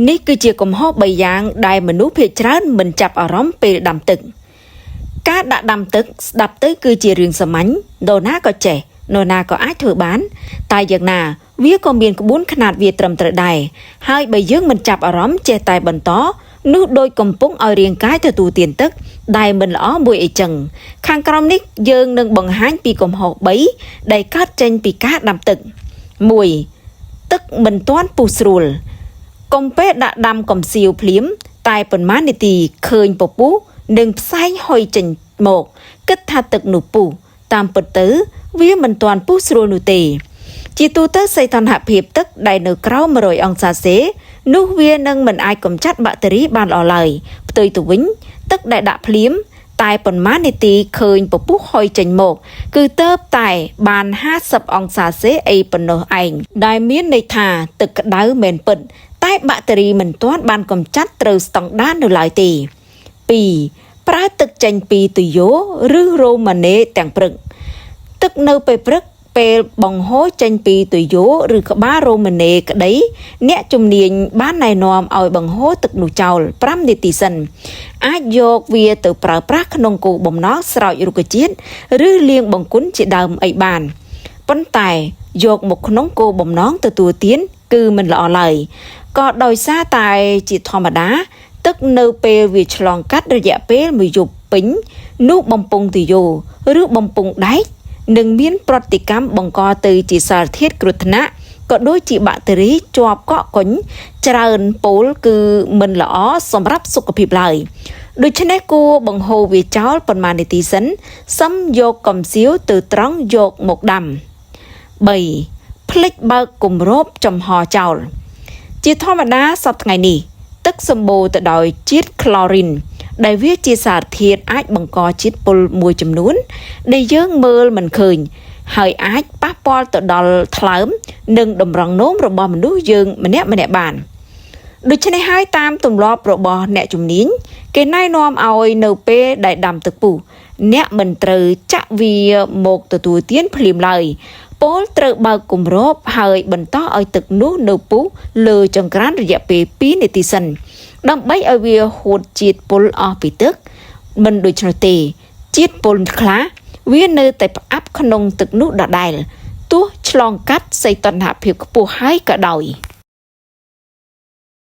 នេះគឺជាកំហុស3យ៉ាងដែលមនុស្សភាគច្រើនមិនចាប់អារម្មណ៍ពេលដាំទឹកការដាក់ដាំទឹកស្ដាប់ទៅគឺជារឿងសាមញ្ញនរណាក៏ចេះនរណាក៏អាចធ្វើបានតែយ៉ាងណាវាក៏មានក្បួនខ្នាតវាត្រឹមត្រូវដែរហើយបើយើងមិនចាប់អារម្មណ៍ចេះតែបន្តនោះដូចកំពុងឲ្យរាងកាយទទួលទានទឹកដែលមិនល្អមួយអីចឹងខាងក្រោមនេះយើងនឹងបង្ហាញពីកំហុស3ដែលកើតចេញពីការដាំទឹក 1. ទឹកមិនទាន់ពុះស្រួលកុំពេលដាក់ដាំកំសៀវភ្លាមតែប៉ុន្មាននាទីឃើញពពុះនិងផ្សែងហុយចេញមកគិតថាទឹកនោះពុះតាមពិតទៅវាមិនទាន់ពុះស្រួលនោះទេជាទូទៅសីតុណ្ហភាពទឹកដែលនៅក្រោម100អង្សាសេនោះវានឹងមិនអាចកម្ចាត់បាក់តេរីបានល្អឡើយផ្ទុយទៅវិញទឹកដែលដាក់ភ្លាមតែប៉ុន្មាននាទីឃើញពពុះហុយចេញមកគឺទៅតែបាន50អង្សាសេអីប៉ុណ្ណោះឯងដែលមានន័យថាទឹកក្តៅមែនពិតតែបាក់តេរីមិនទាន់បានកម្ចាត់ត្រូវស្តង់ដារនៅឡើយទេ2ប្រើទឹកចេញពីទុយោឬរ៉ូម៉ាណេទាំងព្រឹកទឹកនៅពេលព្រឹកពេលបង្ហូរចេញពីទុយោឬក្បាលរ៉ូម៉ាណេក្តីអ្នកជំនាញបានណែនាំឲ្យបង្ហូរទឹកនោះចោល5នាទីសិនអាចយកវាទៅប្រើប្រាស់ក្នុងគោលបំណងស្រោចរុក្ខជាតិឬលាងបង្គន់ជាដើមអីបានប៉ុន្តែយកមកក្នុងគោលបំណងទទួលទានគឺមិនល្អឡើយក៏ដោយសារតែជាធម្មតាទឹកនៅពេលវាឆ្លងកាត់រយៈពេលមួយយប់ពេញនោះបំពង់ទុយោឬបំពង់ដែកនឹងមានប្រតិកម្មបង្កទៅជាសារធាតុគ្រោះថ្នាក់ក៏ដូចជាបាក់តេរីជាប់កកកុញច្រើនពោលគឺមិនល្អសម្រាប់សុខភាពឡើយដូច្នេះគួរបង្ហូរវាចោលប៉ុន្មាននាទីសិនសឹមយកកំសៀវទៅត្រង់យកមកដាំ 3. ភ្លេចបើកគម្របចំហចោលជាធម្មតាសប្តាហ៍ថ្ងៃនេះទឹកសម្បូរទៅដោយជាតិក្លរីនដែលវាជាសារធាតុអាចបង្កជាតិពុលមួយចំនួនដែលយើងមើលមិនឃើញហើយអាចប៉ះពាល់ទៅដល់ថ្លើមនិងតម្រងនោមរបស់មនុស្សយើងម្នាក់ៗបានដូច្នេះហើយតាមទម្លាប់របស់អ្នកជំនាញគេណែនាំឲ្យនៅពេលដែលដាំទឹកពុះអ្នកមិនត្រូវចាក់វាមកទទួលទានភ្លាមឡើយពោលត្រូវបើកគម្របហើយបន្តឲ្យទឹកនោះនៅពុះលើចង្ក្រានរយៈពេល2នាទីសិនដើម្បីឲ្យវាហួតជាតិពុលអស់ពីទឹកមិនដូច្នោះទេជាតិពុលខ្លះវានៅតែផ្អាប់ក្នុងទឹកនោះដដែលទោះឆ្លងកាត់សីតុណ្ហភាពខ្ពស់ហើយក៏ដោយ